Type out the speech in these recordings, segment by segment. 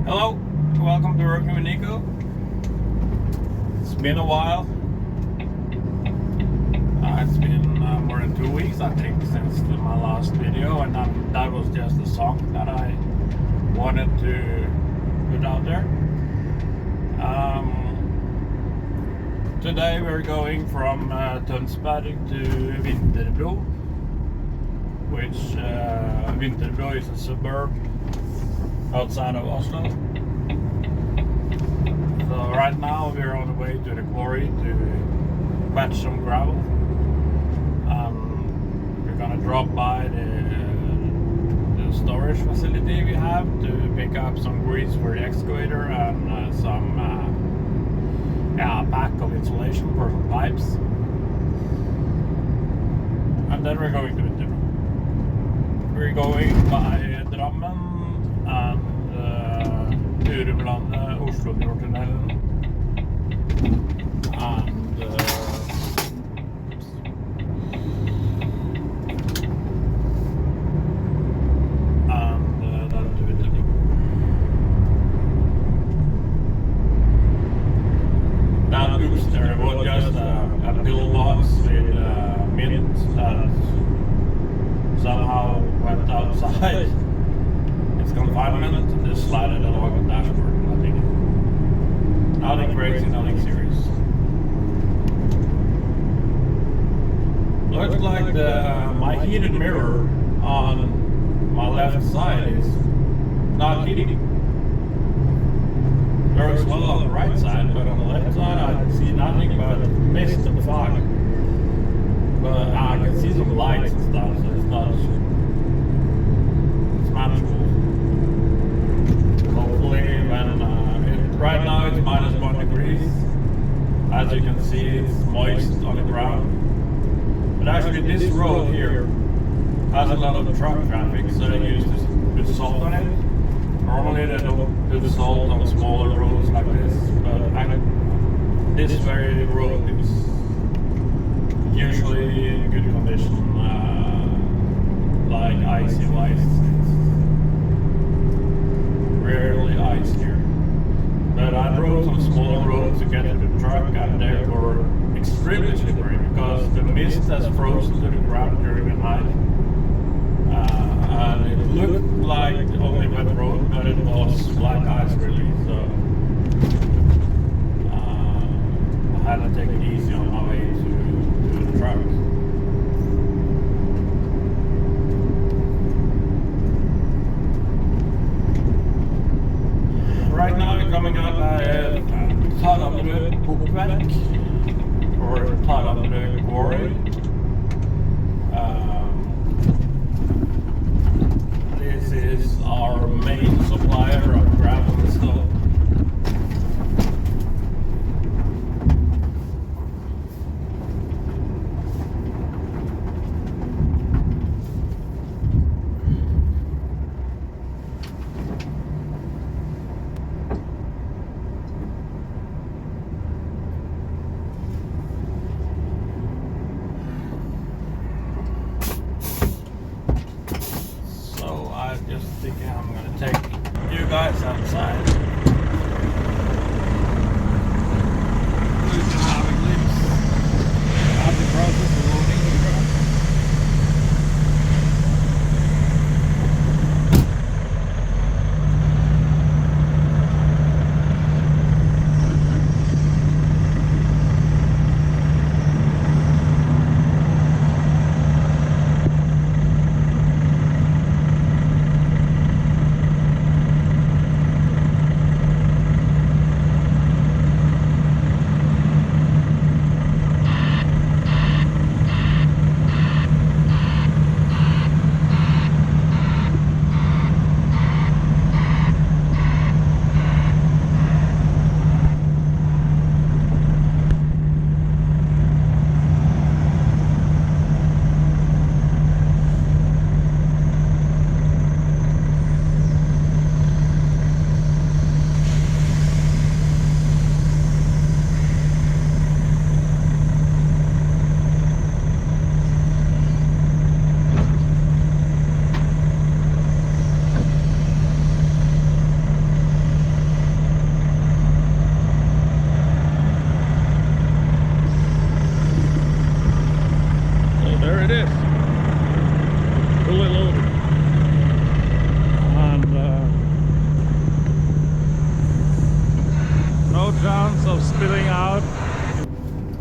Hello, welcome to Working with Niko. It's been a while. It's been more than 2 weeks, I think, since my last video, and that was just a song that I wanted to put out there. Today we're going from Tønsberg to Vinterbro, which Vinterbro is a suburb outside of Oslo. So right now we're on the way to the quarry to fetch some gravel. We're gonna drop by the storage facility we have to pick up some grease for the excavator and some pack of insulation for some pipes. And then we're going to Vinterbro. We're going by Drammen and Trigeminal, Oslo-Tunnelen, and then to Vinterbro. That oops, there was just a pillbox with mint that somehow went outside its confinement and just slided along the dashboard. Nothing crazy, nothing serious. Looks like my heated mirror on my left side is not heating. Works well on the right side, but on the left side I see nothing but mist and fog. But I can see some lights and stuff, so it's manageable. Hopefully when right now it's -1 degrees. As you can see, it's moist on the ground. But actually this road here has a lot of truck traffic, so they used to put salt on it. Normally they don't put salt on smaller roads like this, but this very road is usually in good condition, like icy white. Rarely ice here. But I drove some small roads to get to the truck, and they were extremely slippery because the mist has frozen to the ground during the night. And it looked like only wet road, but it was black ice really. So I had to take it easy on my way to the truck. Right now we're coming up at Tønsberg, or Tønsberg quarry. This is our main supplier of gravel and stuff. Just thinking I'm going to take you guys outside. You can have a glimpse of the process of loading the truck.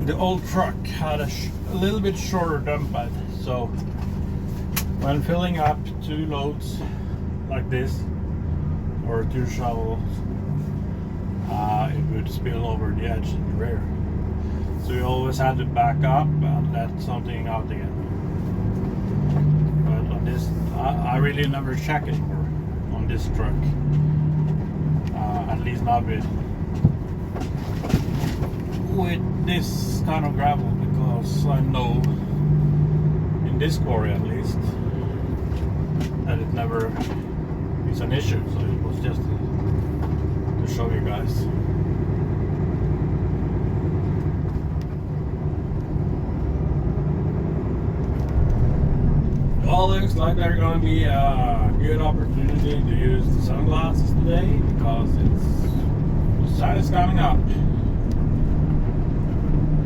the old truck had a little bit shorter dump bed, so when filling up 2 loads like this or 2 shovels, it would spill over the edge in the rear. So you always had to back up and let something out again. But on this, I really never check anymore on this truck. At least not with this kind of gravel, because I know in this quarry at least that it never is an issue. So it was just to show you guys. Well, looks like there's going to be a good opportunity to use the sunglasses today, because the sun is coming up.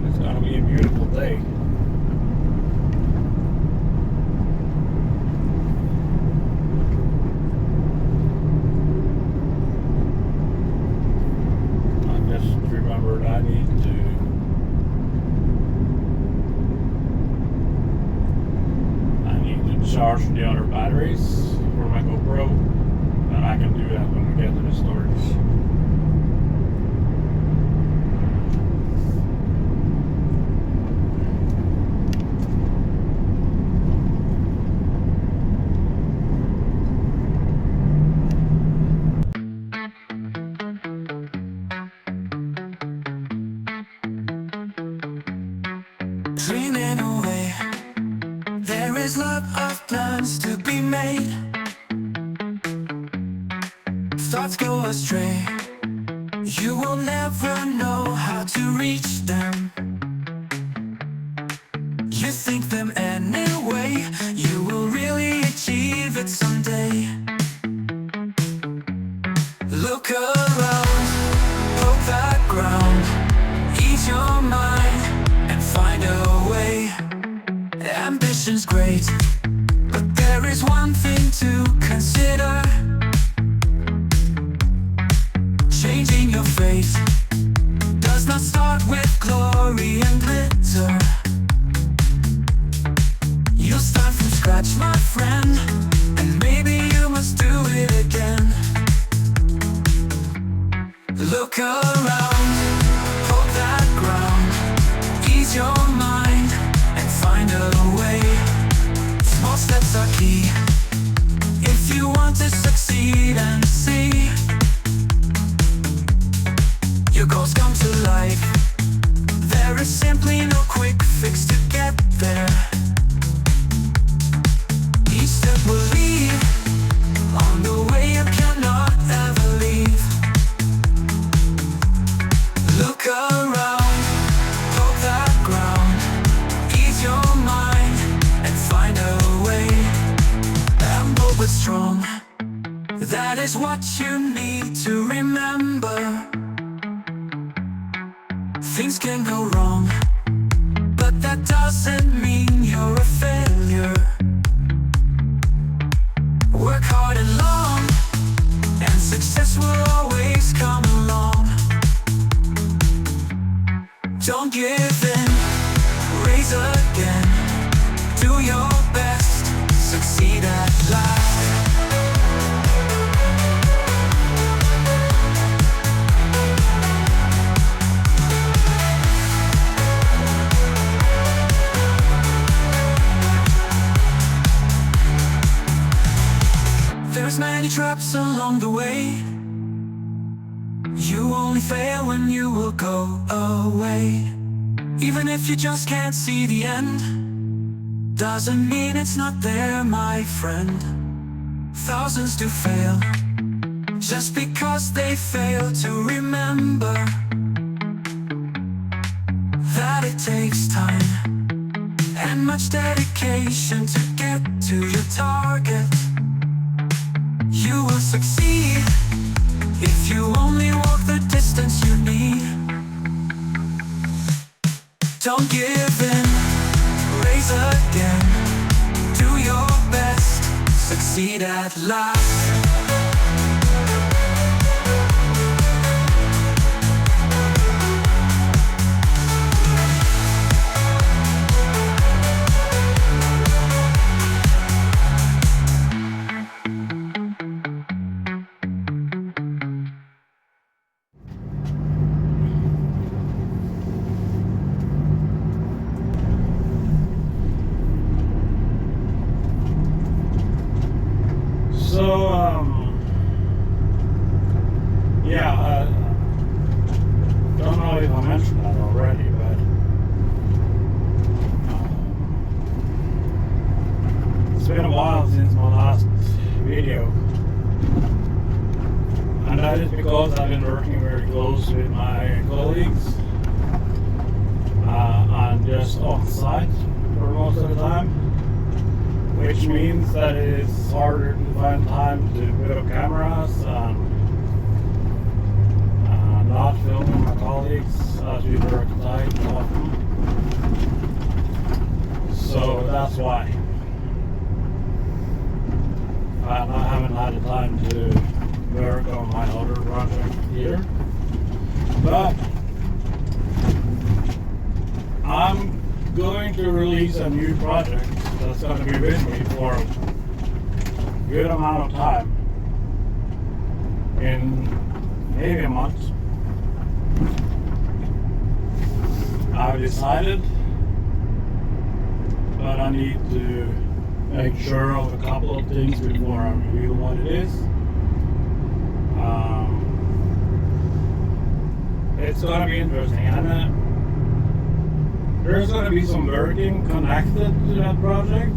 It's going to be a beautiful day. I just remembered I need to charge the other batteries for my GoPro, and I can do that when we get to the storage. Dreaming away, there is lot of plans to be made. Thoughts go astray, you will never know how to reach them. You think them anyway, you will really achieve it someday. Look around, poke that ground, ease your mind and find a way. Ambition's great, but there is one thing to consider. Changing your faith does not start with glory and glitter. You'll start from scratch, my friend, and maybe you must do it again. Look around, poke that ground, ease your mind and find a way. Small steps are key if you want to succeed and see your goals come to life. There is simply no quick fix to get there. Each step will lead on the way you cannot ever leave. Look around, poke that ground, ease your mind and find a way. Humble but strong, that is what you need to remember. Things can go wrong, but that doesn't mean you're a failure. Work hard and long, and success will always come along. Don't give in, raise again, do your best, succeed at last. There's many traps along the way. You only fail when you will go away. Even if you just can't see the end, doesn't mean it's not there, my friend. Thousands do fail, just because they fail to remember that it takes time and much dedication to get to your target. You will succeed if you only walk the distance you need. Don't give in, raise again, do your best, succeed at last. That is because I've been working very close with my colleagues. I'm just on site for most of the time, which means that it is harder to find time to put up cameras and not filming my colleagues as we work tight often. So that's why. And I haven't had the time to work on my other project here. But I'm going to release a new project that's going to be with me for a good amount of time. In maybe a month. I've decided, but I need to make sure of a couple of things before I reveal what it is. It's going to be interesting, and there's going to be some working connected to that project,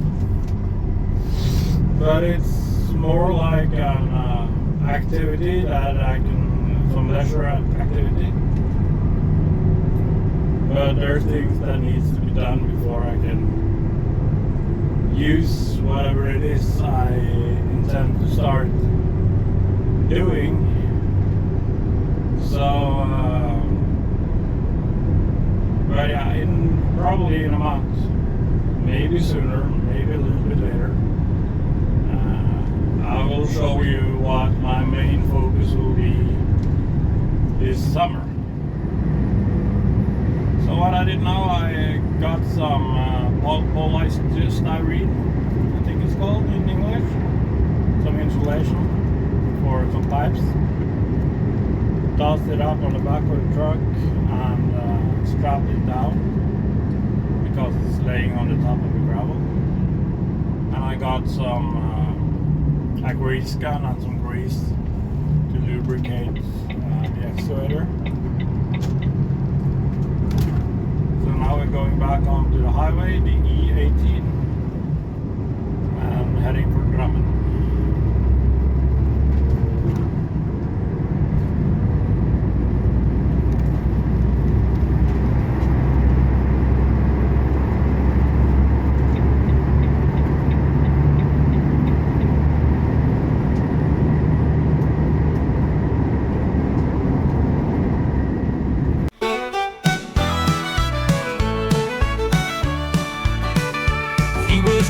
but it's more like an activity that I can, some leisure activity. But there are things that needs to be done before I can use whatever it is I intend to start doing. So, but yeah, probably in a month, maybe sooner, maybe a little bit later, I will show you what my main focus will be this summer. So what I did now, I got some polystyrene, I think it's called in English, some insulation for some pipes. Tossed it up on the back of the truck and strapped it down because it's laying on the top of the gravel. And I got some a grease gun and some grease to lubricate the excavator. So now we're going back onto the highway, the E18, and heading for Drammen.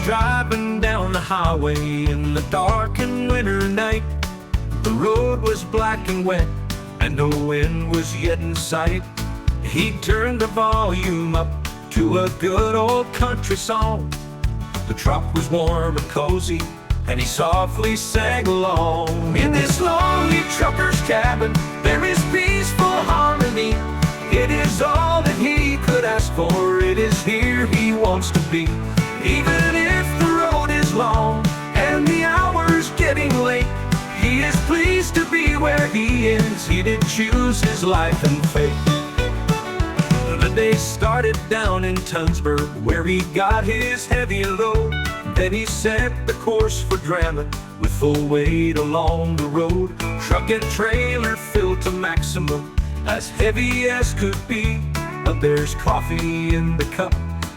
Driving down the highway in the dark and winter night. The road was black and wet and no wind was yet in sight. He turned the volume up to a good old country song. The truck was warm and cozy and he softly sang along. In this lonely trucker's cabin there is peaceful harmony. It is all that he could ask for. It is here he wants to be. Even if the road is long and the hours getting late, he is pleased to be where he is. He did choose his life and fate. The day started down in Tønsberg, where he got his heavy load. Then he set the course for Drammen with full weight along the road. Truck and trailer filled to maximum, as heavy as could be. But there's coffee in the cup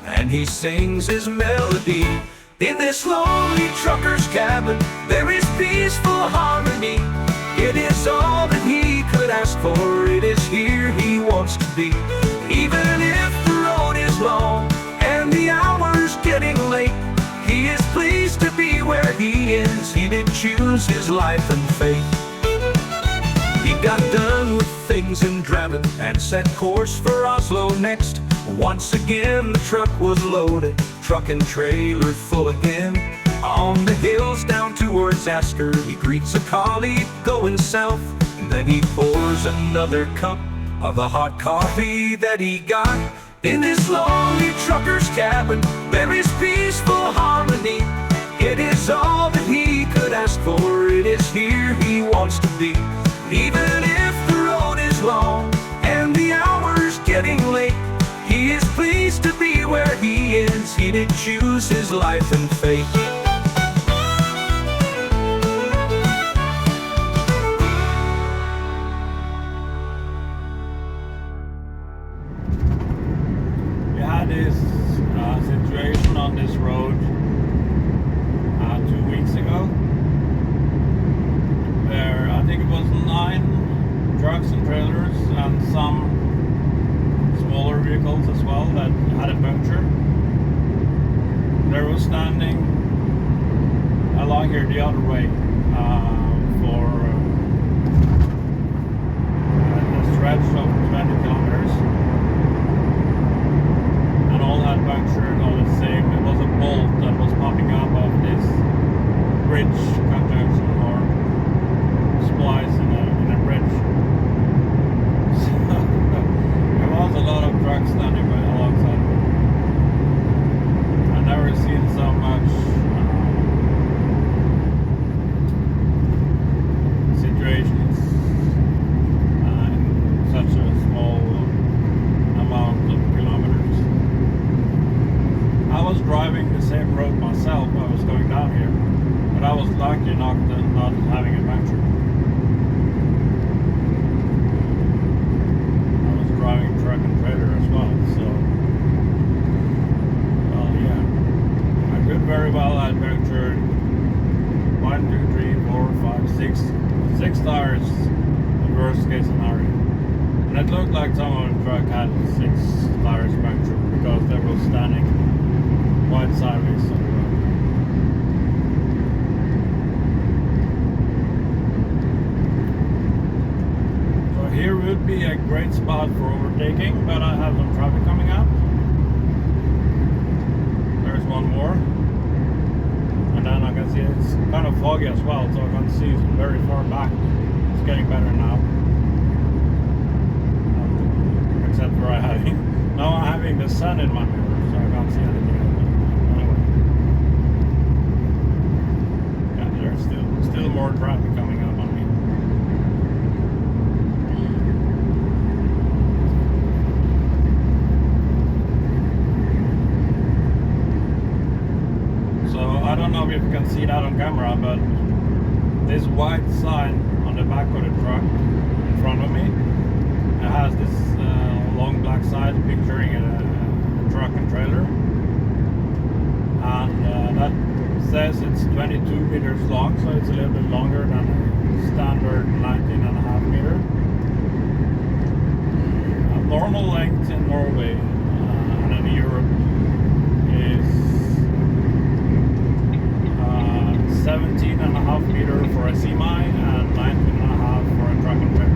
and he sings his melody. In this lonely trucker's cabin there is peaceful harmony. It is all that he could ask for. It is here he wants to be. Even if the road is long and the hours getting late, he is pleased to be where he is. He did choose his life and fate. He got done with things in Drammen and set course for Oslo next. Once again the truck was loaded, truck and trailer full again. On the hills down towards Asker, he greets a colleague going south. And then he pours another cup of the hot coffee that he got. In this lonely trucker's cabin there is peaceful harmony. It is all that he could ask for. It is here he wants to be. Even if the road is long and the hours getting late, he is pleased to be where he is. He did choose his life and fate. vehicles as well that had a puncture. They were standing along here the other way for a stretch of 20 kilometers. And all had punctured all the same. It was a bolt that was popping up of this bridge conjunction or splice in a bridge. So there was a lot of trucks standing alongside. I've never seen so much situations in such a small amount of kilometers. I was driving the same road myself. I was going down here, but I was lucky not having a puncture. I was driving truck and trailer as well, so well, yeah, I could very well have punctured 1, 2, 3, 4, 5, 6 tires in worst case scenario. And it looked like someone in the truck had 6 tires punctured because they were standing quite sideways on the road. So here would be a great spot for overtaking, but I have some traffic coming up. There's one more. And then I can see it's kind of foggy as well, so I can see very far back. It's getting better now. Except for now I'm having the sun in my mirror, so I can't see anything else. Anyway. Yeah, there's still more traffic coming up on me. So I don't know if you can see that on camera, but this white sign on the back of the truck in front of me, it has this long black side picturing a truck and trailer, and that says it's 22 meters long, so it's a little bit longer than a standard 19.5 meter. Normal length in Norway and in Europe is 17.5 meter for a semi and 19.5 for a truck and trailer.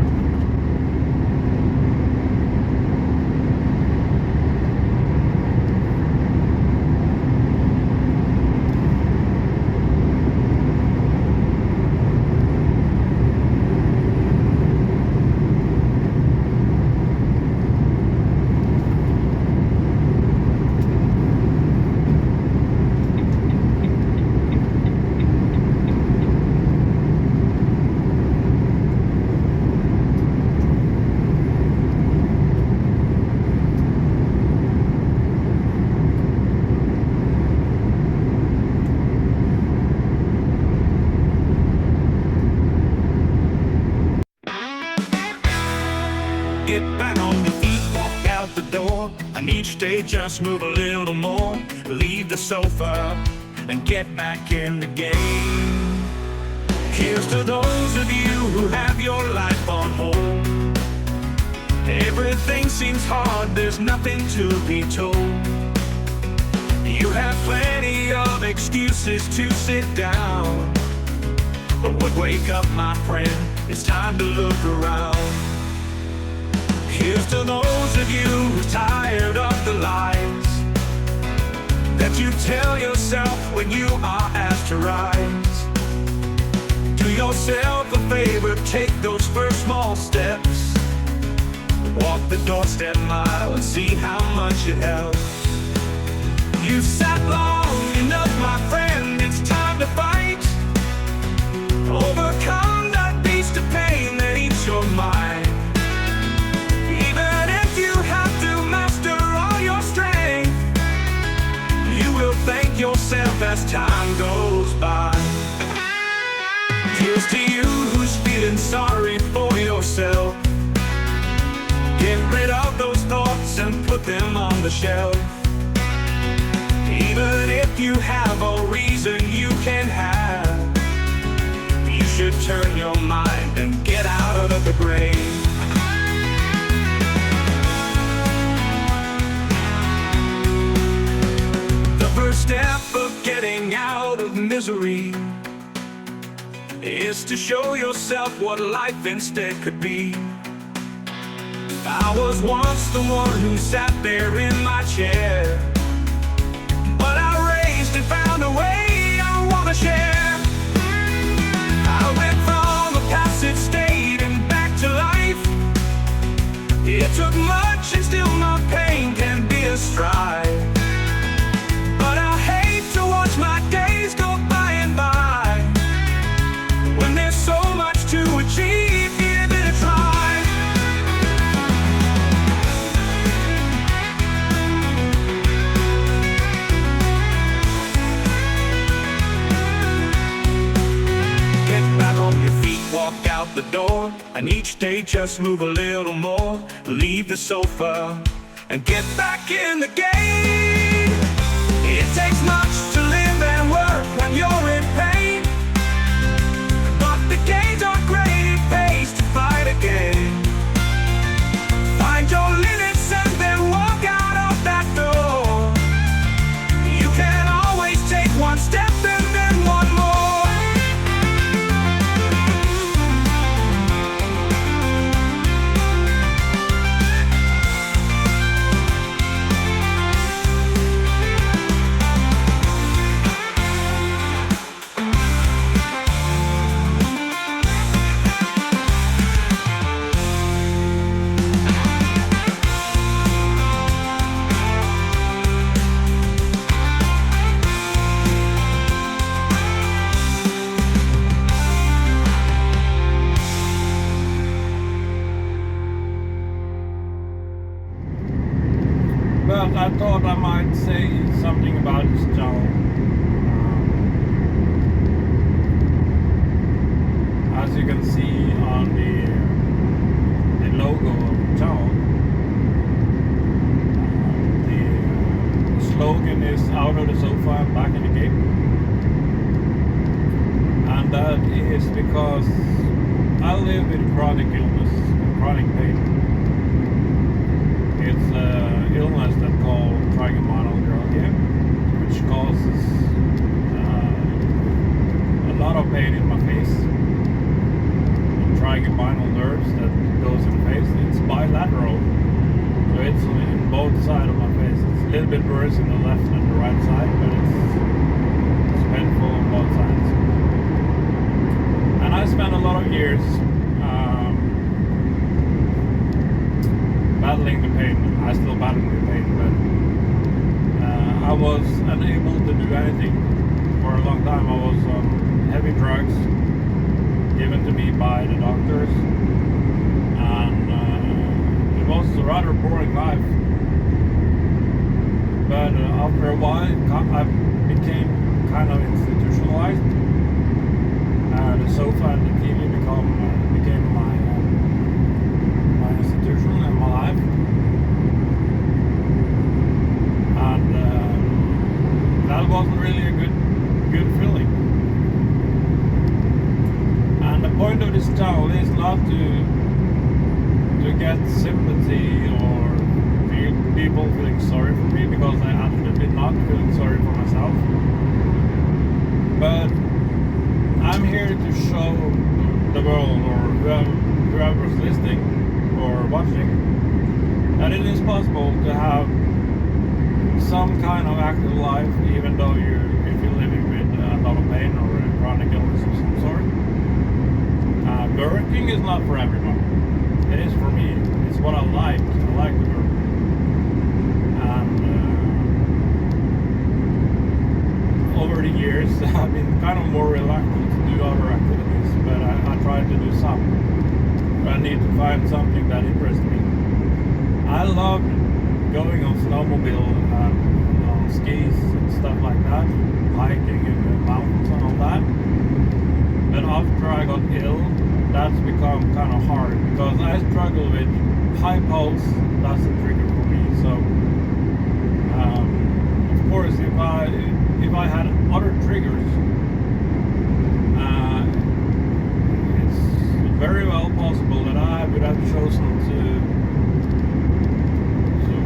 Get back on your feet, walk out the door, and each day just move a little more. Leave the sofa and get back in the game. Here's to those of you who have your life on hold. Everything seems hard, there's nothing to be told. You have plenty of excuses to sit down, but wake up, my friend, it's time to look around. Here's to those of you who're tired of the lies that you tell yourself when you are asked to rise. Do yourself a favor, take those first small steps. Walk the doorstep mile and see how much it helps. You've sat long enough, my friend, it's time to fight. Overcome that beast of pain that eats your mind. Even if you have to master all your strength, you will thank yourself as time goes by. Here's to you who's feeling sorry for yourself. Get rid of those thoughts and put them on the shelf. Even if you have a reason you can have, you should turn your mind and get out of the grave. misery is to show yourself what life instead could be. I was once the one who sat there in my chair, but I raised and found a way I wanna share. I went from a passive state and back to life. It took much and still my pain can be a strife. But I hate to watch my days go by and by, when there's so much to achieve, give it a try. Get back on your feet, walk out the door, and each day just move a little more. Leave the sofa and get back in the game. It takes much to live and work when you're in pain, but the days are great, it pays to fight again. Find your limits and then walk out of that door. You can always take one step and then one more. But I thought I might say something about this channel. As you can see on the logo of the channel, the slogan is "Out of the sofa and back in the game," and that is because I live with chronic illness and chronic pain. It's an illness that's called Trigeminal neuralgia, which causes a lot of pain in my face. The trigeminal nerves that goes in the face, it's bilateral, so it's in both sides of my face. It's a little bit worse in the left and the right side, but it's painful on both sides. And I spent a lot of years battling the pain. I still battle the pain, but I was unable to do anything for a long time. I was on heavy drugs given to me by the doctors, and it was a rather boring life. But after a while, I became kind of institutionalized. The sofa and the TV became my institution in my life, and that wasn't really a good feeling. And the point of this channel is not to get sympathy or people feeling sorry for me, because I absolutely not feeling sorry for myself. But I'm here to show the world, or whoever's listening or watching, that it is possible to have some kind of active life, even though if you're living with a lot of pain or a chronic illness of some sort. Working is not for everyone. It is for me. It's what I like. I like to work. And over the years, I've been kind of more reluctant to do other activities, but I try to do some. I need to find something that interests me. I love going on snowmobile and on skis and stuff like that, hiking in the mountains and all that. But after I got ill, that's become kind of hard, because I struggle with high pulse. That's a trigger for me. So, of course, if I had other triggers, it's very well possible that I would have chosen to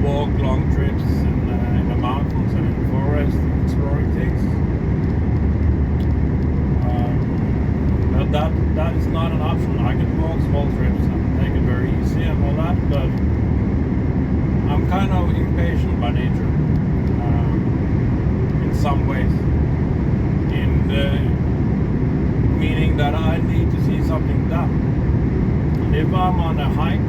walk long trips in the mountains and in the forest and exploring things. that is not an option. I can walk small trips and take it very easy and all that, but I'm kind of impatient by nature, in some ways. In the meaning that I need to see something done. And if I'm on a hike,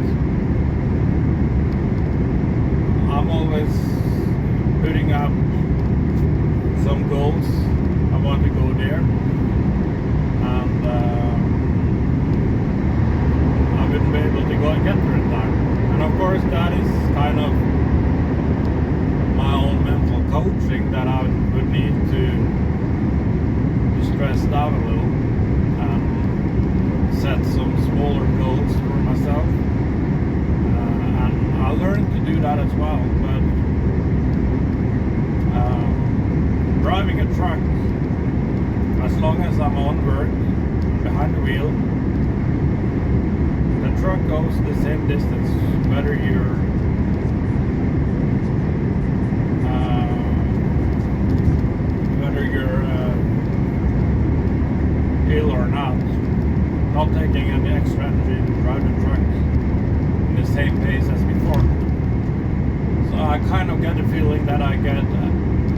I'm always putting up some goals. I want to go there, and I wouldn't be able to go and get there in time. And of course, that is kind of my own mental coaching that I would need to be stressed out a little and set some smaller goals for myself. And I learned to do that as well. But driving a truck, as long as I'm on work, behind the wheel, the truck goes the same distance, whether you're ill or not taking any extra energy to drive the truck in the same pace as before. So I kind of get the feeling that I get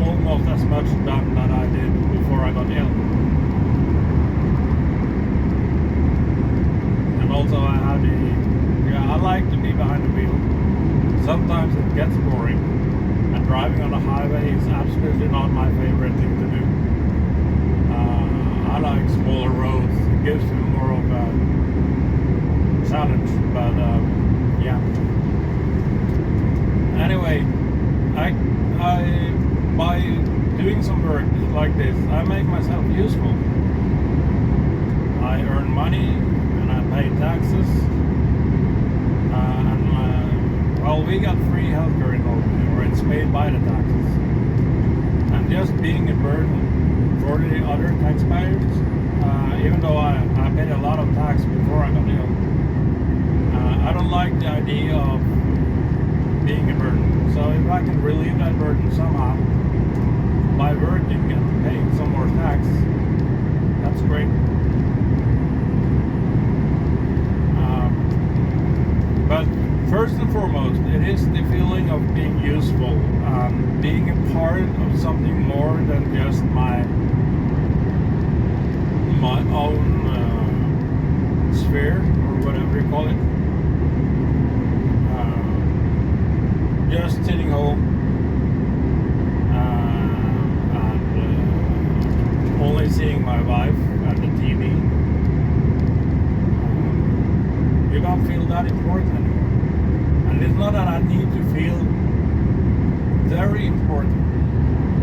almost as much done that I did before I got ill. And also I have I like to be behind the wheel. Sometimes it gets boring, and driving on the highway is absolutely not my favorite thing to do. I like smaller roads. It gives me more of a challenge, but yeah. Anyway, by doing some work like this, I make myself useful. I earn money and I pay taxes. Well, we got free healthcare in Norway, or it's paid by the taxes. And just being a burden for the other taxpayers, even though I paid a lot of tax before I got ill, I don't like the idea of being a burden. So if I can relieve that burden somehow by working and paying some more tax, that's great. But first and foremost, it is the feeling of being useful, being a part of something more than just my own sphere, or whatever you call it. Just sitting home and only seeing my wife and the TV. You don't feel that important anymore. And it's not that I need to feel very important,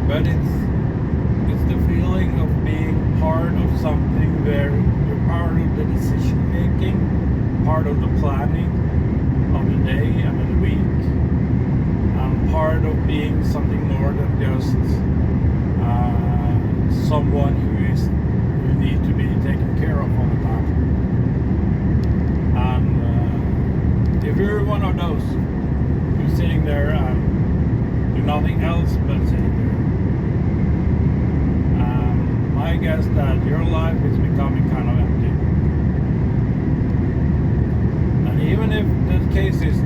but it's the feeling of being part of something where you're part of the decision making, part of the planning of the day and of the week, and part of being something more than just someone who need to be taken care of all the time. And if you're one of those who's sitting there and do nothing else but sitting there, I guess that your life is becoming kind of empty. And even if the case is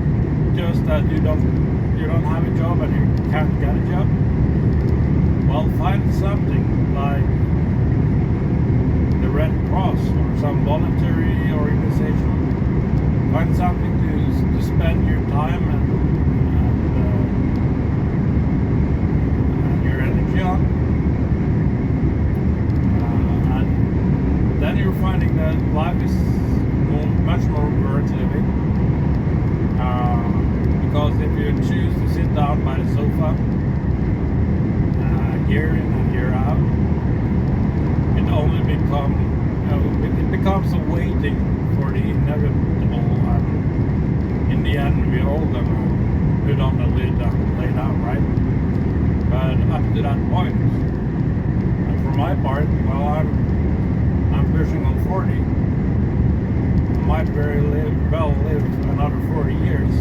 just that you don't have a job and you can't get a job, well, find something like the Red Cross or some voluntary organization. Find something to spend your time and your energy on. And then you're finding that life is much more worth living. Because if you choose to sit down by the sofa, year in and year out, it only becomes a waiting for the inevitable. In the end, we're all gonna put on the lid and lay down, right? But up to that point, and for my part, well, I'm pushing on 40. I might very well live another 40 years.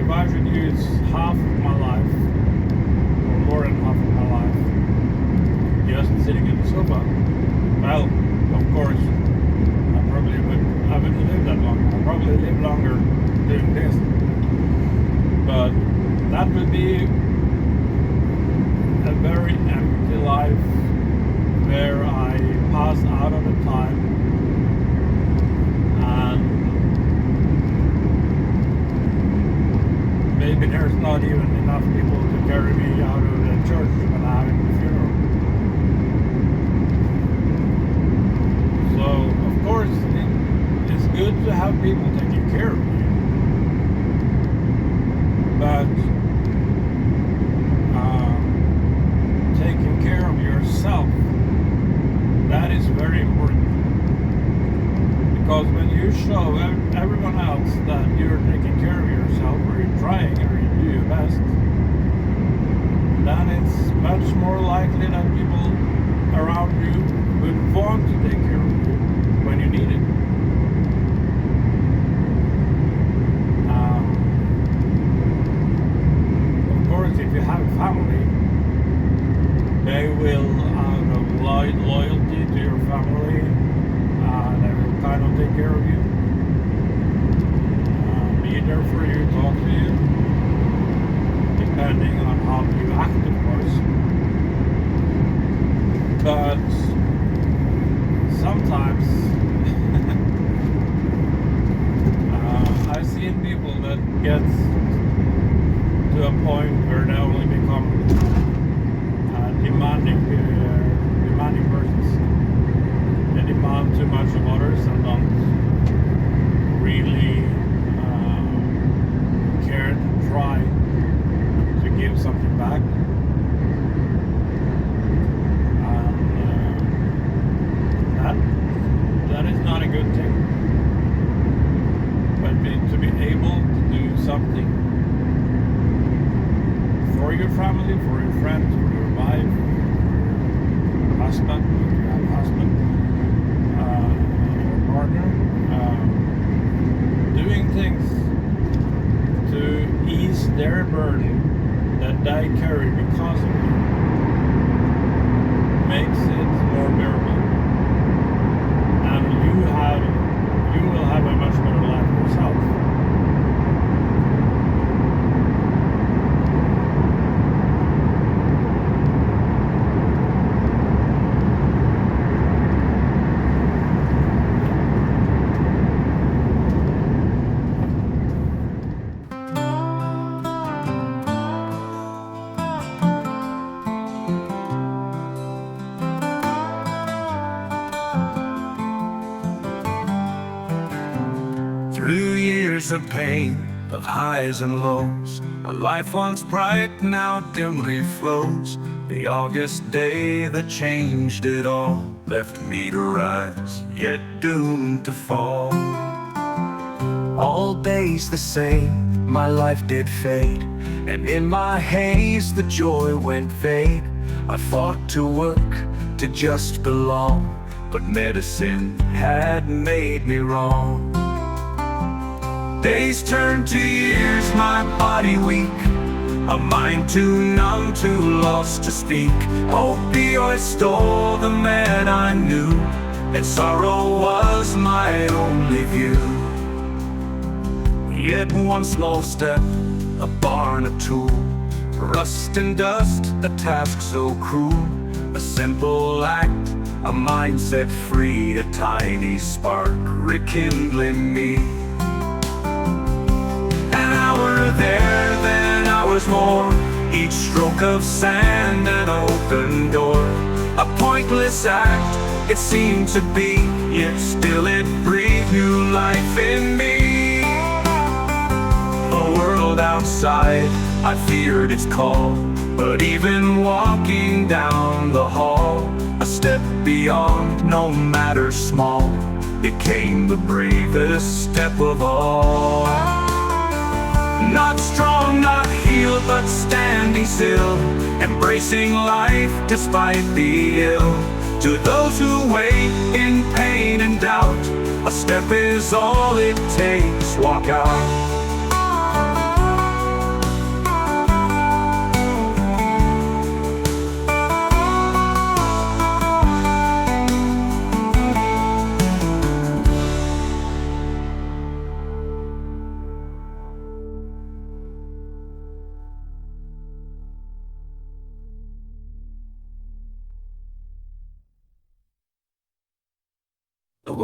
If I should use half of my life, or more than half of my life, just sitting in the sofa, Well, of course, I wouldn't live that long. I'll probably live longer doing this. But that would be a very empty life where I pass out of the time and maybe there's not even enough people to carry me out of the church when I'm having the funeral. So, of course, it's good to have people taking care of you. But taking care of yourself, that is very important. Because when you show everyone else that you're taking care of yourself, or you're trying, or you do your best, then it's much more likely that people around you would want to take care of you when you need it. Of course, if you have a family, they will, out of loyalty to your family, they will kind of take care of you, be there for you, talk to you, depending on how you act, of course. But sometimes I've seen people that get to a point where they only become demanding persons. They demand too much of others and don't really care to try to give something back. And that is not a good thing. But to be able to do something for your family, for your friends, for your wife, husband, if you have a husband, your partner, doing things to ease their burden that they carry because of you makes it more bearable, and you will have a much better life yourself. Through years of pain, of highs and lows, a life once bright now dimly flows. The August day that changed it all left me to rise, yet doomed to fall. All days the same, my life did fade, and in my haze the joy went fade. I fought to work, to just belong, but medicine had made me wrong. Days turned to years, my body weak, a mind too numb, too lost to speak. Opioids stole the man I knew, and sorrow was my only view. Yet one small step, a barn, a tool, rust and dust, a task so cruel. A simple act, a mind set free, a tiny spark rekindling me. There, then hours more, each stroke of sand an open door. A pointless act it seemed to be, yet still it breathed new life in me. The world outside, I feared its call, but even walking down the hall, a step beyond, no matter small, became the bravest step of all. Not strong, not healed, but standing still, embracing life despite the ill. To those who wait in pain and doubt, a step is all it takes, walk out.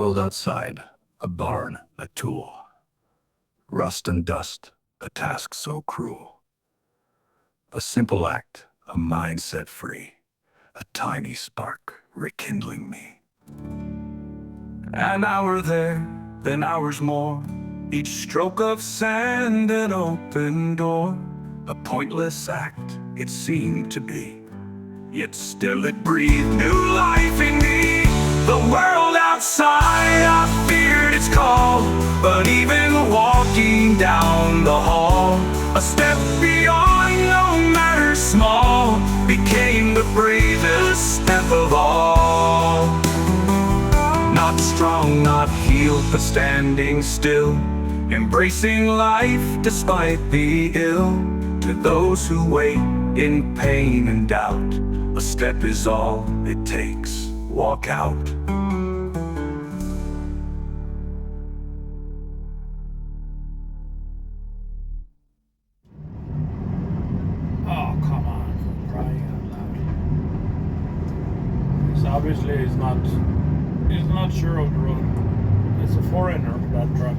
world outside, a barn, a tool. Rust and dust, a task so cruel. A simple act, a mind set free, a tiny spark rekindling me. An hour there, then hours more, each stroke of sand an open door. A pointless act it seemed to be, yet still it breathed new life in me. The world outside, I feared its call, but even walking down the hall, a step beyond, no matter small, became the bravest step of all. Not strong, not healed, but standing still, embracing life despite the ill. To those who wait in pain and doubt, a step is all it takes. Walk out. Oh, come on, for crying out loud. So obviously he's not sure of the road. It's a foreigner, that truck.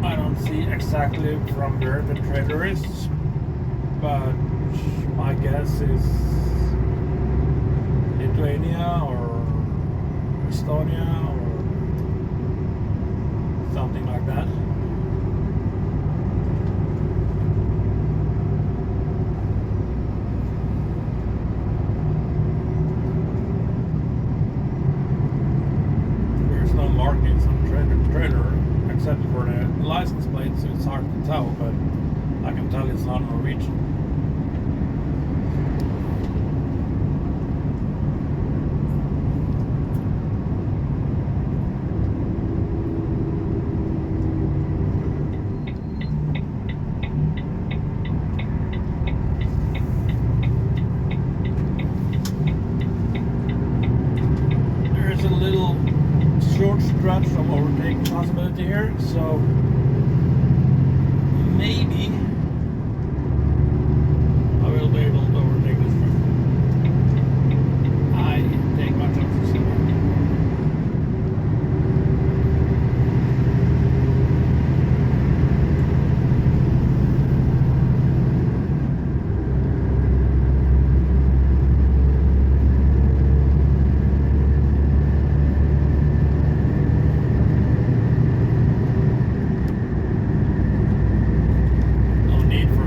I don't see exactly from where the trailer is, but my guess is Lithuania or Estonia or something like that. There's no markings on the trailer except for the license plate, so it's hard to tell, but I can tell it's not Norwegian. There's a little short stretch of overtaking possibility here, so maybe I will be able to overtake this truck. I take my chances here.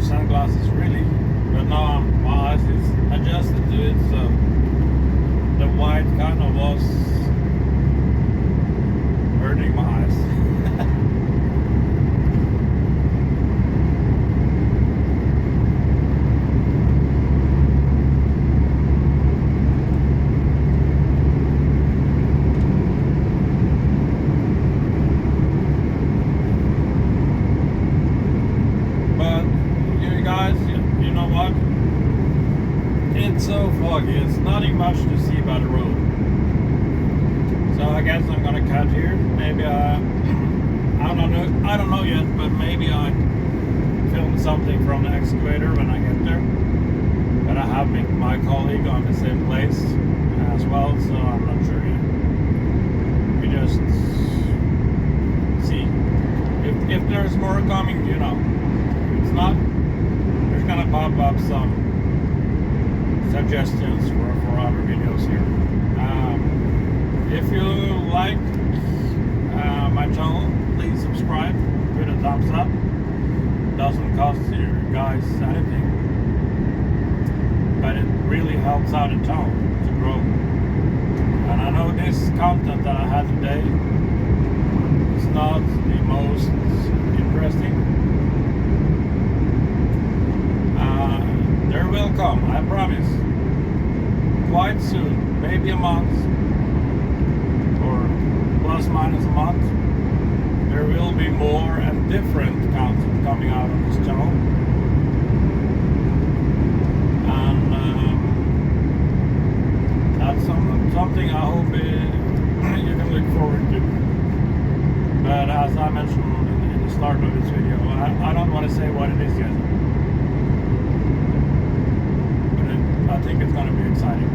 Sunglasses really, but now my eyes is adjusted to it, so the white kind of was hurting my eyes. It's so foggy, it's nothing much to see by the road. So I guess I'm gonna cut here. Maybe I don't know yet, but maybe I film something from the excavator when I get there. But I have my colleague on the same place as well, so I'm not sure yet. We just see. If there's more coming, you know. If it's not, there's gonna pop up some suggestions for other videos here. If you like my channel, please subscribe, put a thumbs up. Doesn't cost you guys anything, but it really helps out the channel to grow. And I know this content that I had today is not the most interesting. There will come, I promise. Quite soon, maybe a month, or plus minus a month, there will be more and different content coming out of this channel. And that's something I hope you can look forward to. But as I mentioned in the start of this video, I don't want to say what it is yet. I think it's going to be exciting.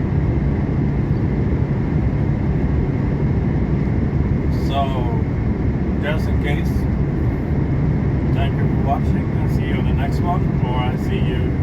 watching. I'll see you on the next one, or I see you